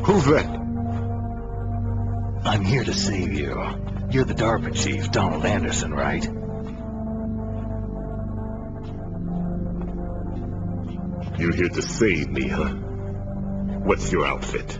Who's that? I'm here to save you. You're the DARPA chief, Donald Anderson, right? You're here to save me, huh? What's your outfit?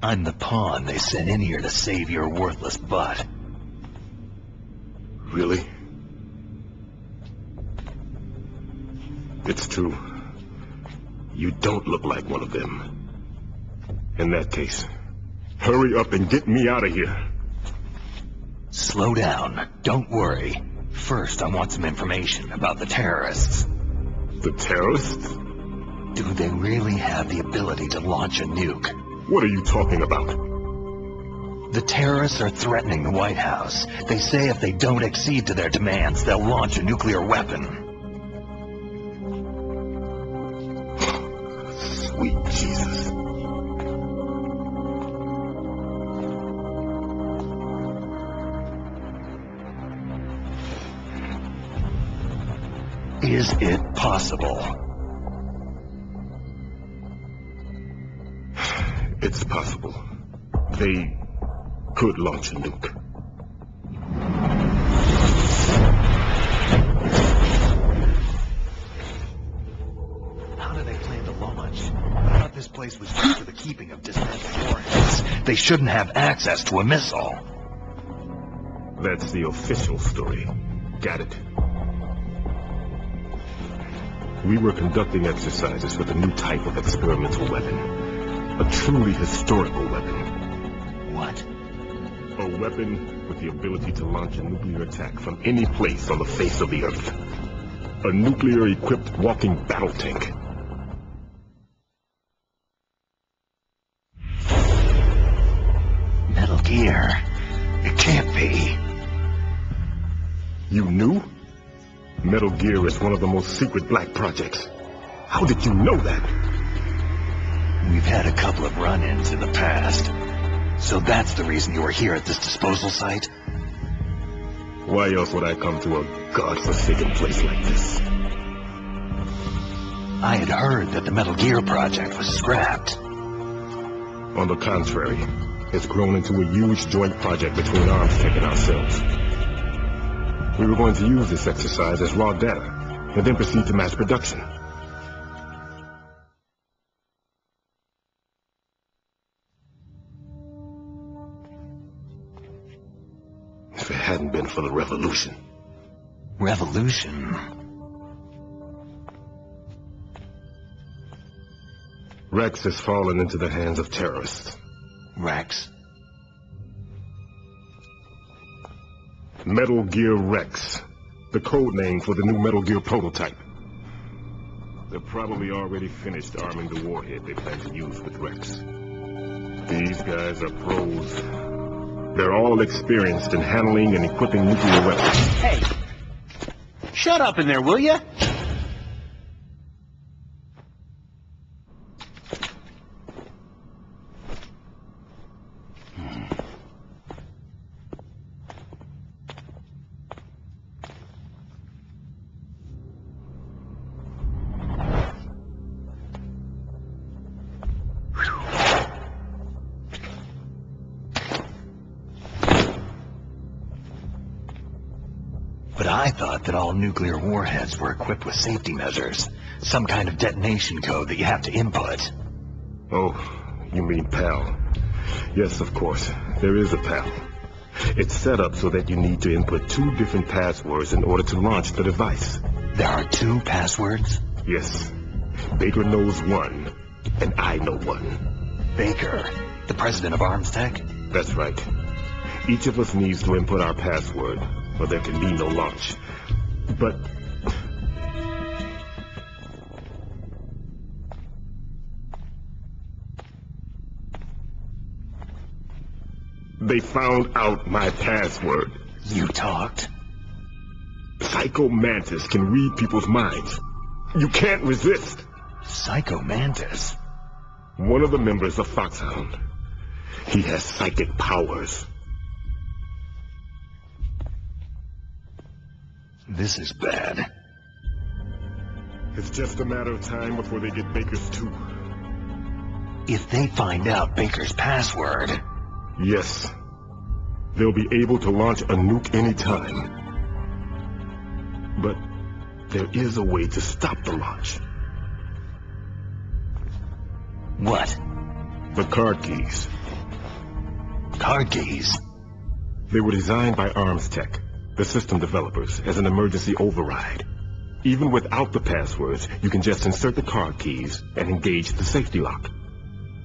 I'm the pawn they sent in here to save your worthless butt. Really? It's true. You don't look like one of them. In that case, hurry up and get me out of here. Slow down. Don't worry. First, I want some information about the terrorists. The terrorists? Do they really have the ability to launch a nuke? What are you talking about? The terrorists are threatening the White House. They say if they don't accede to their demands, they'll launch a nuclear weapon. Sweet Jesus. Is it possible? It's possible. They could launch a nuke. How do they plan to launch? I thought this place was used for the keeping of dismantled warheads. They shouldn't have access to a missile. That's the official story. Got it. We were conducting exercises with a new type of experimental weapon. A truly historical weapon. What? A weapon with the ability to launch a nuclear attack from any place on the face of the Earth. A nuclear-equipped walking battle tank. Metal Gear. It can't be. You knew? Metal Gear is one of the most secret black projects. How did you know that? We've had a couple of run-ins in the past. So that's the reason you were here at this disposal site? Why else would I come to a godforsaken place like this? I had heard that the Metal Gear project was scrapped. On the contrary, it's grown into a huge joint project between ArmsTech and ourselves. We were going to use this exercise as raw data, and then proceed to mass production. If it hadn't been for the revolution. Revolution? Rex has fallen into the hands of terrorists. Rex? Metal Gear Rex, the code name for the new Metal Gear prototype. They're probably already finished arming the warhead they plan to use with Rex. These guys are pros. They're all experienced in handling and equipping nuclear weapons. Hey! Shut up in there, will ya? But I thought that all nuclear warheads were equipped with safety measures. Some kind of detonation code that you have to input. Oh, you mean PAL. Yes, of course. There is a PAL. It's set up so that you need to input 2 different passwords in order to launch the device. There are 2 passwords? Yes. Baker knows one, and I know one. Baker, the president of ArmsTech? That's right. Each of us needs to input our password, or there can be no launch. But they found out my password. You talked? Psycho Mantis can read people's minds. You can't resist. Psycho Mantis? One of the members of Foxhound. He has psychic powers. This is bad. It's just a matter of time before they get Baker's too. If they find out Baker's password... Yes. They'll be able to launch a nuke anytime. But there is a way to stop the launch. What? The card keys. Card keys? They were designed by Arms Tech, the system developers, as an emergency override. Even without the passwords, you can just insert the card keys and engage the safety lock.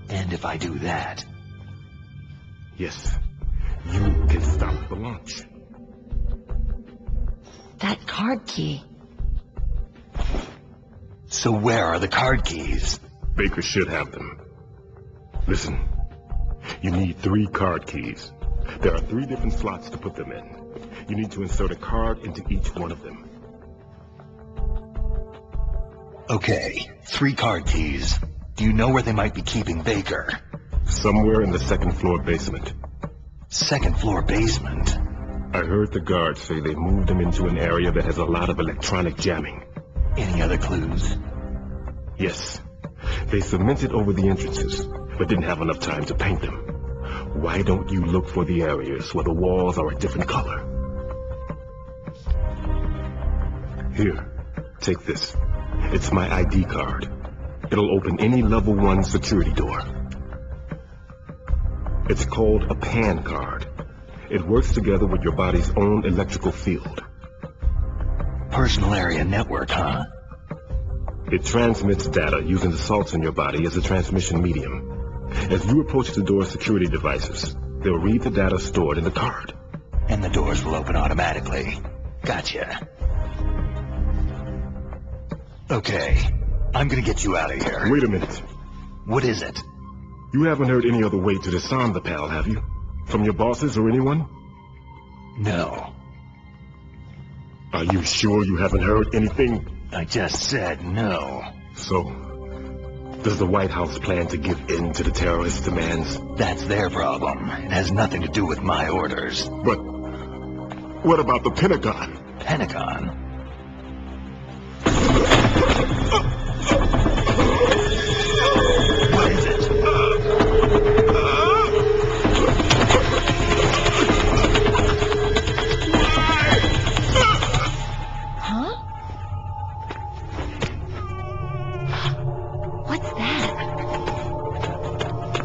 And if I do that? Yes, you can stop the launch. That card key. So where are the card keys? Baker should have them. Listen, you need 3 card keys. There are 3 different slots to put them in. You need to insert a card into each one of them. Okay, 3 card keys. Do you know where they might be keeping Baker? Somewhere in the 2nd floor basement. 2nd floor basement? I heard the guards say they moved him into an area that has a lot of electronic jamming. Any other clues? Yes. They cemented over the entrances, but didn't have enough time to paint them. Why don't you look for the areas where the walls are a different color? Here, take this. It's my ID card. It'll open any level 1 security door. It's called a PAN card. It works together with your body's own electrical field. Personal area network, huh? It transmits data using the salts in your body as a transmission medium. As you approach the door's security devices, they'll read the data stored in the card. And the doors will open automatically. Gotcha. Okay, I'm gonna get you out of here. Wait a minute. What is it? You haven't heard any other way to disarm the PAL, have you? From your bosses or anyone? No. Are you sure you haven't heard anything? I just said no. So, does the White House plan to give in to the terrorists' demands? That's their problem. It has nothing to do with my orders. But what about the Pentagon? Pentagon? What is it? Huh? What's that?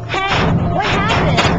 Hey, what happened?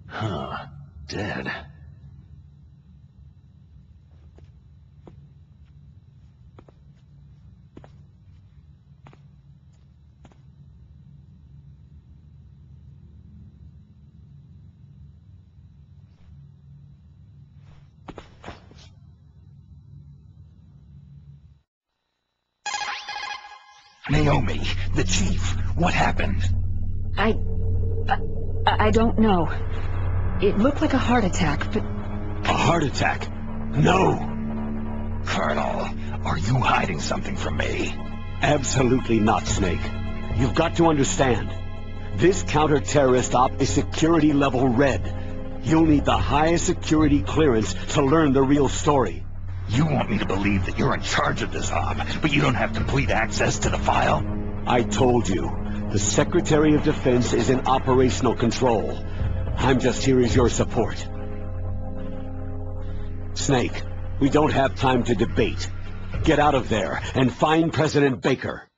Huh. Dead. Naomi, the chief, what happened? I don't know. It looked like a heart attack, but... A heart attack? No! Colonel, are you hiding something from me? Absolutely not, Snake. You've got to understand. This counter-terrorist op is security level red. You'll need the highest security clearance to learn the real story. You want me to believe that you're in charge of this op, but you don't have complete access to the file? I told you. The Secretary of Defense is in operational control. I'm just here as your support. Snake, we don't have time to debate. Get out of there and find President Baker.